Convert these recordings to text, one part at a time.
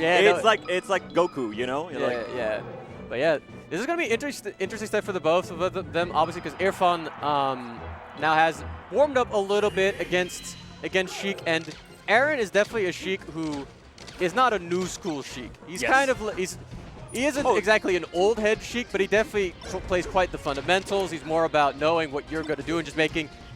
Yeah, it's like Goku, you know? Yeah. But yeah, this is gonna be interesting step for the both of them, obviously, because Irfan now has warmed up a little bit against Sheik, and Aaron is definitely a Sheik who is not a new school Sheik. He's kind of he isn't exactly an old head Sheik, but he definitely plays quite the fundamentals. He's more about knowing what you're going to do and just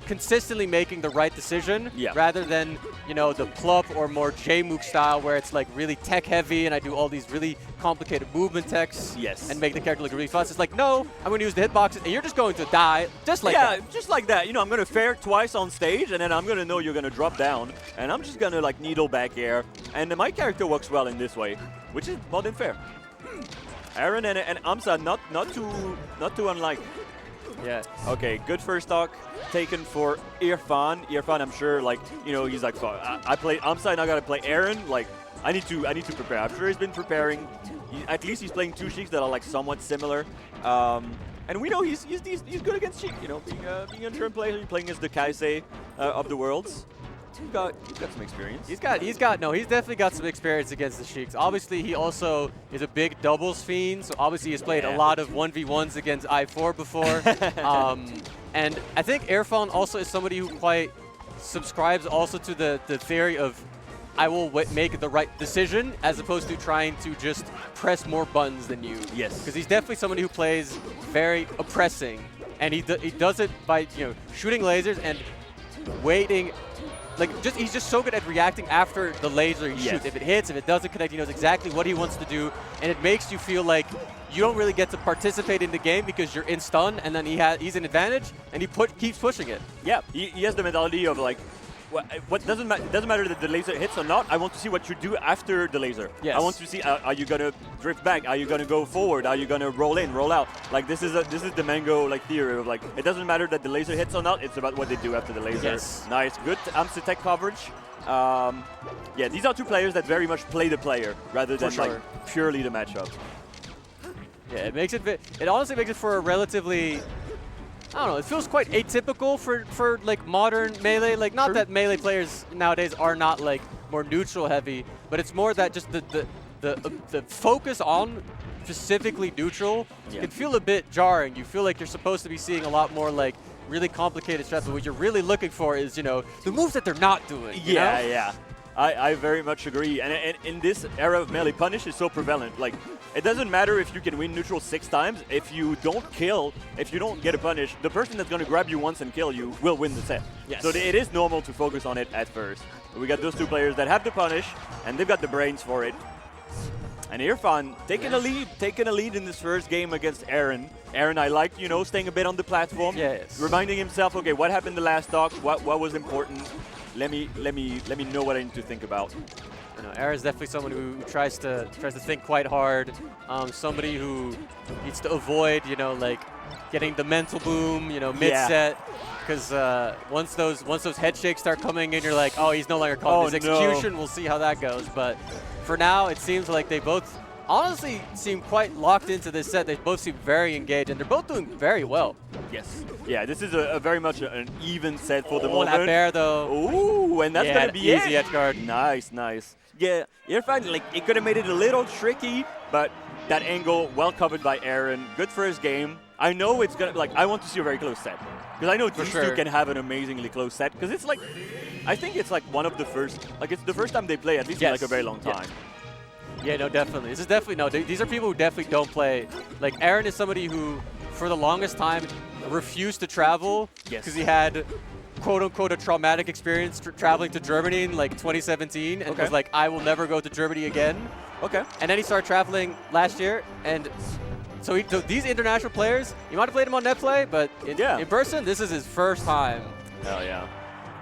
consistently making the right decision, rather than, you know, the plup or more J-Mook style where it's like really tech heavy and I do all these really complicated movement techs and make the character look really fast. It's like, no, I'm going to use the hitboxes and you're just going to die just like that. Yeah, just like that. You know, I'm going to fair twice on stage and then I'm going to know you're going to drop down and I'm just going to like needle back air. And my character works well in this way, which is more than fair. Aaron and Amsa not too unlike. Yeah. Okay, good first stock taken for Irfan. Irfan, I'm sure, like, you know, he's like, I play Amsa and I gotta play Aaron. Like, I need to prepare. I'm sure he's been preparing. At least he's playing two Sheiks that are like somewhat similar. And we know he's good against Sheik. You know, being a turn player, playing as the Kaisei of the worlds. You've got some experience. He's definitely got some experience against the Sheiks. Obviously, he also is a big doubles fiend, so obviously he's played a lot of 1v1s against I4 before. And I think Irfan also is somebody who quite subscribes also to the theory of I will make the right decision as opposed to trying to just press more buttons than you. Yes. Because he's definitely somebody who plays very oppressing, and he does it by, you know, shooting lasers and waiting. Like, he's just so good at reacting after the laser he shoots. If it hits, if it doesn't connect, he knows exactly what he wants to do, and it makes you feel like you don't really get to participate in the game because you're in stun, and then he's an advantage, and he keeps pushing it. Yeah, he has the mentality of like, what doesn't matter that the laser hits or not. I want to see what you do after the laser. Yes. I want to see, are you gonna drift back? Are you gonna go forward? Are you gonna roll in, roll out? Like, this is the Mango like theory of like, it doesn't matter that the laser hits or not. It's about what they do after the laser. Yes. Nice, good Amsa tech coverage. Yeah, these are two players that very much play the player rather than like purely the matchup. Yeah, it honestly makes it for a relatively, I don't know, it feels quite atypical for like modern Melee. Like, not that Melee players nowadays are not like more neutral heavy, but it's more that just the focus on specifically neutral can feel a bit jarring. You feel like you're supposed to be seeing a lot more like really complicated strats, but what you're really looking for is, you know, the moves that they're not doing. You know? Yeah. I very much agree. And in this era of Melee, punish is so prevalent. Like, it doesn't matter if you can win neutral 6 times. If you don't kill, if you don't get a punish, the person that's going to grab you once and kill you will win the set. Yes. So it is normal to focus on it at first. But we got those two players that have the punish, and they've got the brains for it. And Irfan taking a lead in this first game against Aaron. Aaron, I like, you know, staying a bit on the platform. Yes. Reminding himself, okay, what happened the last talk? What was important? Let me know what I need to think about. You know, Aaron's definitely someone who tries to think quite hard. Somebody who needs to avoid, you know, like getting the mental boom, you know, mid-set. Because once those head shakes start coming in, you're like, oh, he's no longer calling his execution. We'll see how that goes. But for now, it seems like they both honestly seem quite locked into this set. They both seem very engaged, and they're both doing very well. Yes. Yeah, this is a very much an even set for the moment. That bear, though. Ooh, and that's going to be easy edge guard. Nice. Yeah, Irfan, like, it could have made it a little tricky, but that angle, well covered by Aaron. Good for his game. I know it's going to, like, I want to see a very close set. Because I know these two can have an amazingly close set. Because it's like, I think it's like one of the first, like, it's the first time they play, at least in like a very long time. Yeah, no, definitely. This is definitely, these are people who definitely don't play. Like, Aaron is somebody who, for the longest time, refused to travel because he had, quote-unquote, a traumatic experience traveling to Germany in, like, 2017, and was like, I will never go to Germany again. Okay. And then he started traveling last year, and so these international players, you might have played him on net play, but in person, this is his first time. Hell yeah.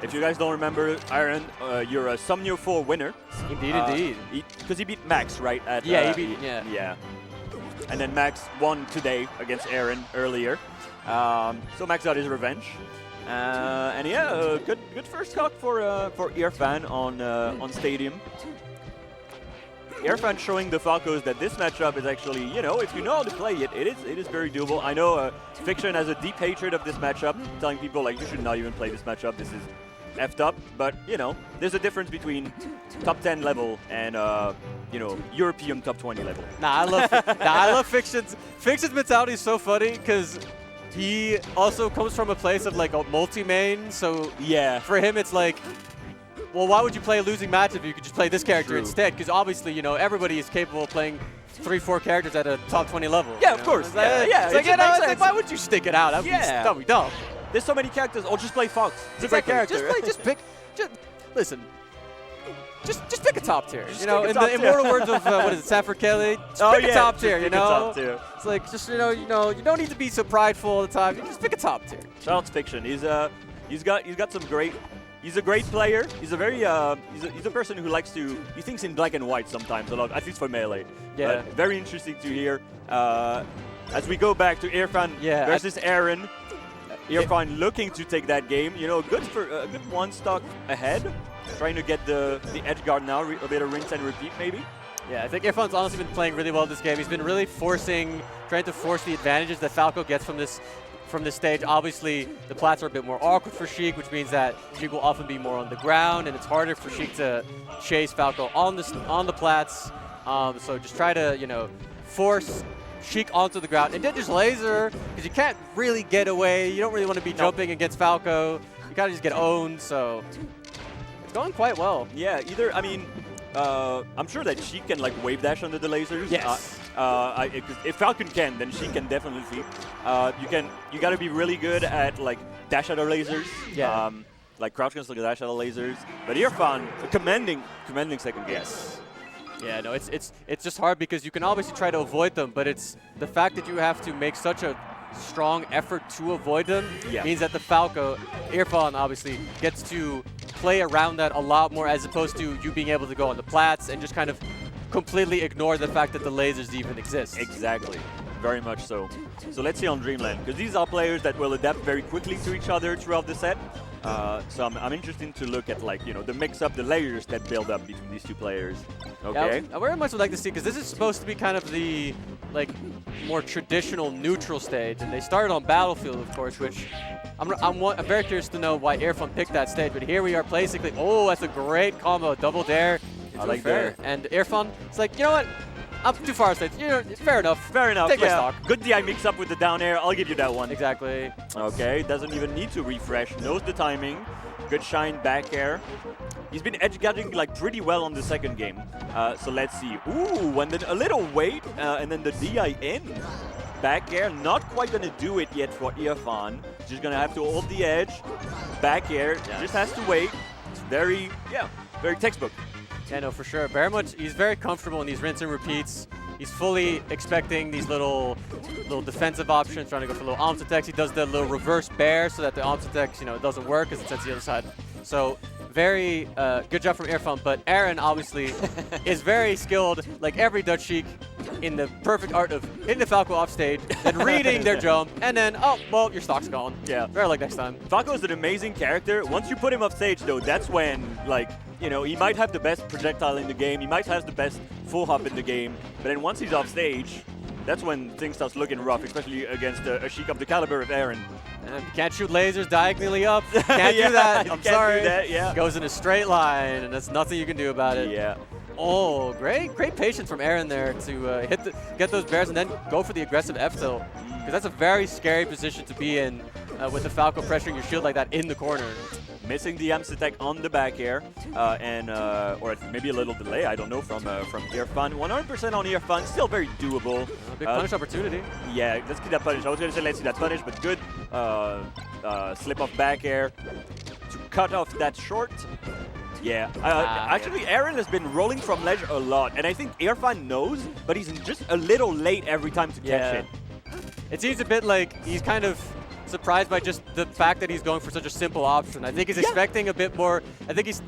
If you guys don't remember, Aaron, you're a Somnio 4 winner. Indeed. Because he beat Max, right? He beat, Yeah. And then Max won today against Aaron earlier. So Max got his revenge. And yeah, good first talk for Irfan on Stadium. Irfan showing the Falcos that this matchup is actually, you know, if you know how to play it, it is very doable. I know Fiction has a deep hatred of this matchup, telling people like, you should not even play this matchup. This is effed up. But, you know, there's a difference between top 10 level and, you know, European top 20 level. Nah, I love Fiction's. Fiction's mentality is so funny because he also comes from a place of like a multi-main. So Yeah. for him, it's like, well, why would you play a losing match if you could just play this character True. instead? Because obviously, you know, everybody is capable of playing 3-4 characters at a top 20 level. Yeah, you of know? course. It's like, Yeah, It's it like, just you know, makes it's like, sense. why would you stick it out? That'd be dumb. There's so many characters. Or just play Fox. It's Exactly. a great character. Just pick. Listen. Just pick a top tier. Just You know, pick a in top the tier. immortal words of what is it, Sanford Kelly? Just Oh, pick a yeah, top just tier. You pick a know, top tier. it's like just you don't need to be so prideful all the time. You just pick a top tier. Shout out to Fiction. He's got some great. He's a great player. He's a very he's a person who likes to. He thinks in black and white sometimes a lot, at least for melee. Yeah. But very interesting to hear. As we go back to Irfan versus Aaron. Irfan looking to take that game. You know, good for a good one stock ahead. Trying to get the edge guard now. A bit of rinse and repeat maybe. Yeah, I think Irfan's honestly been playing really well this game. He's been really trying to force the advantages that Falco gets from this stage. Obviously, the plats are a bit more awkward for Sheik, which means that Sheik will often be more on the ground, and it's harder for Sheik to chase Falco on the plats. So just try to, you know, force Sheik onto the ground, and then just laser, because you can't really get away. You don't really want to be jumping against Falco. You kind of just get owned, so it's going quite well. Yeah, I mean, I'm sure that she can like wave dash under the lasers. Yes. If Falcon can, then she can definitely. You got to be really good at like dash out of lasers. Yeah. Like crouch cancel dash out of lasers. But Irfan, commanding second game. Yes. Yeah, no, it's just hard because you can obviously try to avoid them, but it's the fact that you have to make such a strong effort to avoid them means that the Falco, Irfan obviously, gets to play around that a lot more as opposed to you being able to go on the plats and just kind of completely ignore the fact that the lasers even exist. Exactly. Very much so. So let's see on Dreamland, because these are players that will adapt very quickly to each other throughout the set. So I'm interested to look at like, you know, the mix-up, the layers that build up between these two players. Okay. Yeah, I very much would like to see, because this is supposed to be kind of the like more traditional neutral stage, and they started on Battlefield, of course, which I'm very curious to know why Irfan picked that stage. But here we are, basically. Oh, that's a great combo, double dare. I like fair. And Irfan, it's like, you know what? I'm too far stage. You know, fair enough. Fair enough. Take my stock. Good DI mix up with the down air. I'll give you that one. Exactly. Okay, doesn't even need to refresh. Knows the timing. Good shine back air. He's been edge guarding like pretty well on the second game. So let's see. Ooh, and then a little wait, and then the DI in. Back air, not quite gonna do it yet for Irfan. Just gonna have to hold the edge. Back air, just has to wait. It's very textbook. Yeah, no, for sure. Very much, he's very comfortable in these rinse and repeats. He's fully expecting these little defensive options, trying to go for little arms attacks. He does the little reverse bear so that the arms attacks, you know, doesn't work because it's at the other side. So very good job from Irfan. But Aaron obviously is very skilled, like every Dutch Sheik, in the perfect art of hitting the Falco off stage, then reading their jump, and then, oh, well, your stock's gone. Yeah. Better luck next time. Falco is an amazing character. Once you put him off stage, though, that's when, like, you know, he might have the best projectile in the game, he might have the best full hop in the game, but then once he's off stage, that's when things start looking rough, especially against a Sheik of the caliber of Aaron. And you can't shoot lasers diagonally up. Can't do that. I'm sorry. Do that, yeah. Goes in a straight line, and there's nothing you can do about it. Yeah. Oh, great patience from Aaron there to get those bears and then go for the aggressive F tilt, because that's a very scary position to be in with the Falco pressuring your shield like that in the corner. Missing the Amps attack on the back air, or maybe a little delay, I don't know, from Irfan. 100% on Irfan, still very doable. Big punish opportunity. Yeah, let's see that punish. I was going to say let's see that punish, but good slip off back air to cut off that short. Yeah, actually Aaron has been rolling from ledge a lot, and I think Irfan knows, but he's just a little late every time to catch it. It seems a bit like he's kind of surprised by just the fact that he's going for such a simple option. I think he's expecting a bit more. I think he's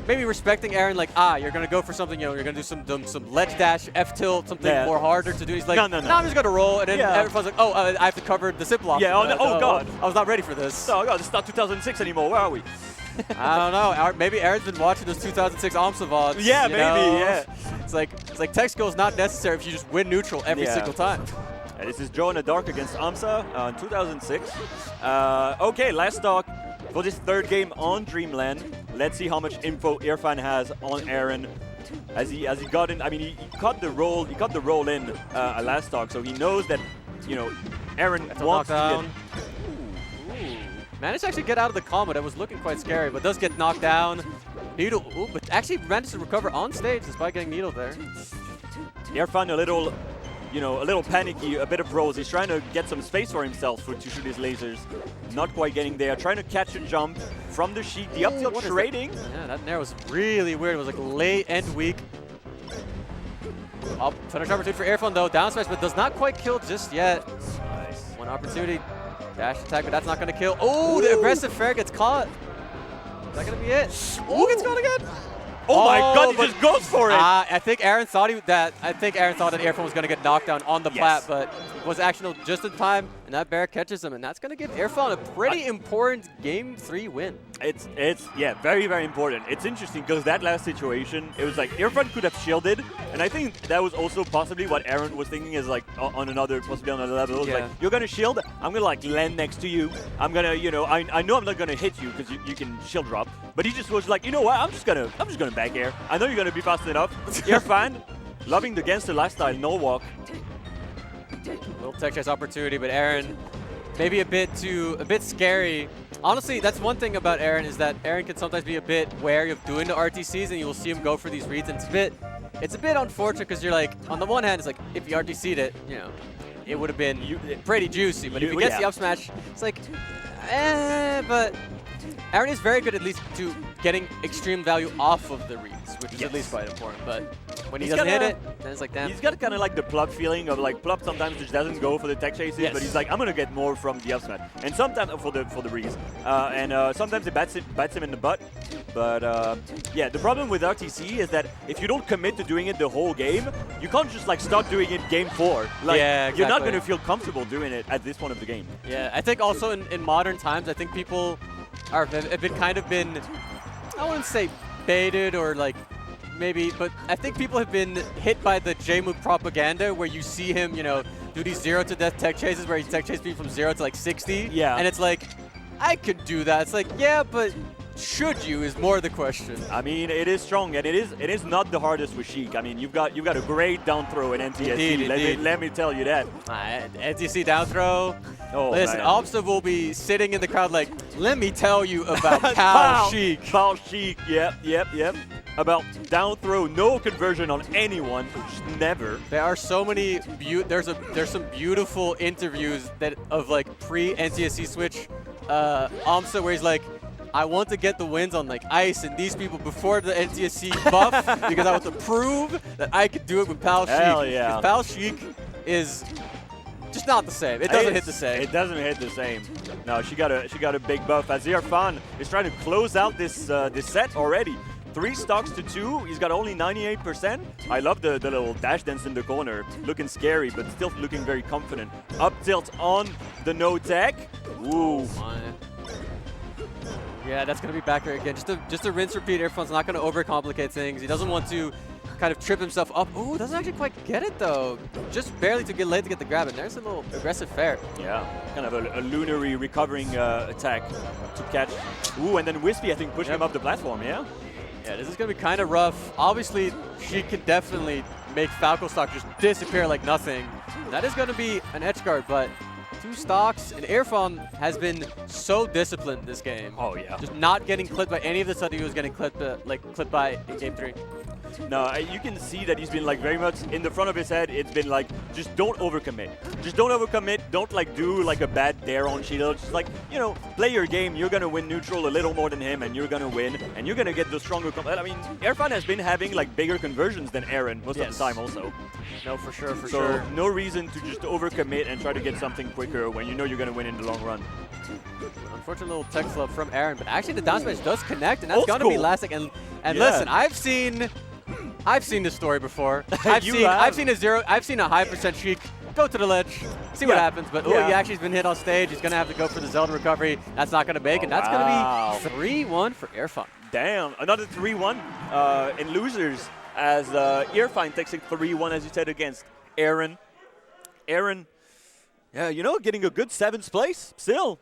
maybe respecting Aaron, like, you're going to go for something, you know, you're going to do some ledge dash, F tilt, something more harder to do. He's like, no, I'm just going to roll. And then everyone's like, oh, I have to cover the simple option. Yeah, oh God. I was not ready for this. Oh God, this is not 2006 anymore. Where are we? I don't know. Maybe Aaron's been watching those 2006 Amsavods. Yeah, maybe, yeah. It's like tech skill is not necessary if you just win neutral every single time. This is Joe in the dark against Amsa in 2006. Okay, last talk for this third game on Dreamland. Let's see how much info Irfan has on Aaron as he got in. I mean, he caught the roll. He got the roll in last stock, so he knows that Aaron wants to down. Managed to actually get out of the combo. That was looking quite scary, but does get knocked down. Needle, but actually managed to recover on stage despite getting needled there. Irfan a little panicky, a bit of rolls. He's trying to get some space for himself to shoot his lasers. Not quite getting there. Trying to catch a jump from the Sheik. The up tilt trading. Yeah, that nair was really weird. It was like late and weak. Finish opportunity for Irfan though. Down smash, but does not quite kill just yet. Nice. One opportunity. Dash attack, but that's not going to kill. Oh, the aggressive fair gets caught. Is that going to be it? Oh, gets caught again. Oh my God, he just goes for it. I think Aaron thought that Irfan was going to get knocked down on the plat, but was actional just in time, and that bear catches him, and that's going to give Irfan a pretty important Game 3 win. It's very, very important. It's interesting because that last situation, it was like Irfan could have shielded, and I think that was also possibly what Aaron was thinking is like on another level. It was like, you're going to shield, I'm going to like land next to you. I'm going to, I know I'm not going to hit you because you can shield drop, but he just was like, you know what, I'm just going to back air. I know you're going to be fast enough. Irfan, loving the gangster lifestyle, no walk. Little tech chase opportunity, but Aaron maybe a bit scary. Honestly, that's one thing about Aaron is that Aaron can sometimes be a bit wary of doing the RTCs, and you will see him go for these reads. And it's a bit unfortunate because you're like, on the one hand, it's like if he RTC'd it, it would have been pretty juicy. But if he gets the up smash, it's like, but Aaron is very good at least to getting extreme value off of the reads, which is at least quite important. But when he doesn't hit it, then it's like, damn. He's got kind of like the Plup feeling of like Plup sometimes just doesn't go for the tech chases, but he's like, I'm gonna get more from the up smash, and sometimes for the reads, and sometimes it bites him in the butt. But yeah, the problem with RTC is that if you don't commit to doing it the whole game, you can't just like start doing it game 4. Like you're not gonna feel comfortable doing it at this point of the game. Yeah, I think also in modern times, I think people have been, I wouldn't say baited or like maybe, but I think people have been hit by the J-Mook propaganda where you see him, do these 0 to death tech chases where he tech chases people from 0 to like 60. Yeah. And it's like, I could do that. It's like, yeah, but should you is more the question. I mean, it is strong, and it is not the hardest with Sheik. I mean, you've got a great down throw in NTSC. Indeed. Let me tell you that. NTSC down throw. Oh, listen, Opsa will be sitting in the crowd like, let me tell you about Pal Sheik. Pal Sheik, yep. About down throw, no conversion on anyone, just never. There are so many, there's some beautiful interviews of like pre-NTSC switch Amsa where he's like, I want to get the wins on like ice and these people before the NTSC buff because I want to prove that I could do it with Pal Sheik. Hell yeah. Because Pal Sheik is just not the same. It doesn't hit the same. It doesn't hit the same. No, she got a big buff. As Irfan is trying to close out this set already. 3 stocks to 2. He's got only 98%. I love the little dash dance in the corner. Looking scary, but still looking very confident. Up tilt on the no tech. Ooh. Yeah, that's going to be back there again. Just a rinse repeat. Irfan's not going to overcomplicate things. He doesn't want to kind of trip himself up. Ooh, doesn't actually quite get it though. Just barely to get late to get the grab, and there's a little aggressive fair. Yeah, kind of a lunary recovering attack to catch. Ooh, and then Wispy, I think, pushing him up the platform, yeah? Yeah, this is going to be kind of rough. Obviously, she can definitely make Falco stock just disappear like nothing. That is going to be an edge guard, but 2 stocks, and Irfan has been so disciplined this game. Oh yeah. Just not getting clipped by any of the stuff he was getting clipped by in Game 3. No, you can see that he's been like very much in the front of his head. It's been like, just don't overcommit. Just don't overcommit. Don't like do like a bad dare on shield. Just like, play your game. You're going to win neutral a little more than him, and you're going to win, and you're going to get the stronger. I mean, Irfan has been having like bigger conversions than Aaron most of the time also. No, for sure, So no reason to just overcommit and try to get something quicker when you know you're going to win in the long run. Unfortunate little tech flip from Aaron, but actually the down smash does connect, and that's going to be lasting. And listen, I've seen this story before. I've seen a high % Sheik go to the ledge, see what happens. But he actually has been hit on stage. He's going to have to go for the Zelda recovery. That's not going to make it. That's going to be 3-1 for Irfan. Damn, another 3-1 in losers as Irfan takes it 3-1, as you said, against Aaron. Aaron, yeah, getting a good 7th place still.